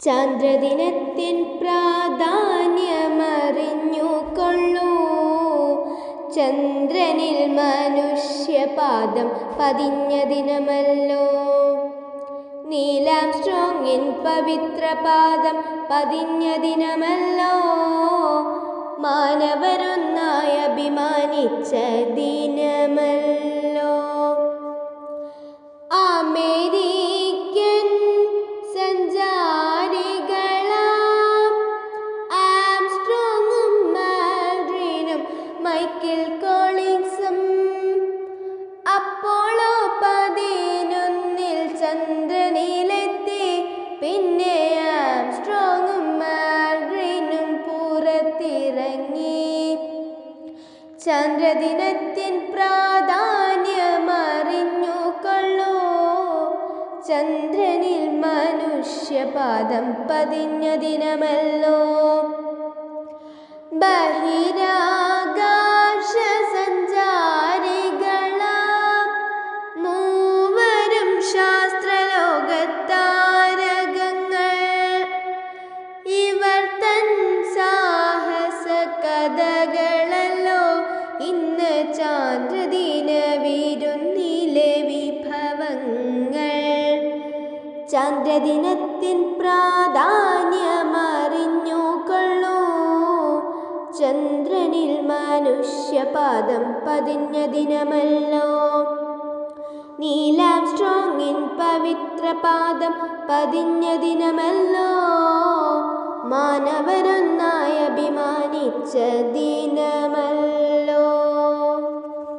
ചന്ദ്രദിനത്തിൻ പ്രാധാന്യമറിഞ്ഞുകൊള്ളൂ. ചന്ദ്രനിൽ മനുഷ്യപാദം പതിഞ്ഞ ദിനമല്ലോ. നീൽ ആംസ്ട്രോങ്ങിൻ പവിത്രപാദം പതിഞ്ഞ ദിനമല്ലോ. മാനവരൊന്നായി അഭിമാനിച്ച ദിനമല്ലോ. അമേരിക്കൻ സഞ്ചാരികളാം ആംസ്ട്രോങ്ങും ആൽഡ്രിനും മൈക്കിൾ കോളിൻസും അപ്പോളോ 11 ചന്ദ്രനിലെത്തി. പിന്നെ ആംസ്ട്രോങ്ങും ആൽഡ്രിനും പുറത്തിറങ്ങി. ചന്ദ്രദിനത്തിൻ പ്രാധാന്യമറിഞ്ഞുകൊള്ളൂ. ചന്ദ്രനിൽ മനുഷ്യപാദം പതിഞ്ഞ ദിനമല്ലോ. ബഹിരാകാശ സഞ്ചാരികളാം മൂവരും ശാസ്ത്രലോകത്താരകങ്ങൾ. ഇവർ തൻ സാഹസ കഥകളല്ലോ ഇന്ന് ചാന്ദ്രദിന വിരുന്നിലെ വിഭവങ്ങൾ. ചന്ദ്രദിനത്തിൻ പ്രാധാന്യമറിഞ്ഞുകൊള്ളൂ. ചന്ദ്രനിൽ മനുഷ്യപാദം പതിഞ്ഞ ദിനമല്ലോ. നീൽ ആംസ്ട്രോങ്ങിൻ പവിത്രപാദം പതിഞ്ഞ ദിനമല്ലോ. മാനവരൊന്നായി അഭിമാനിച്ച ദിനമല്ലോ.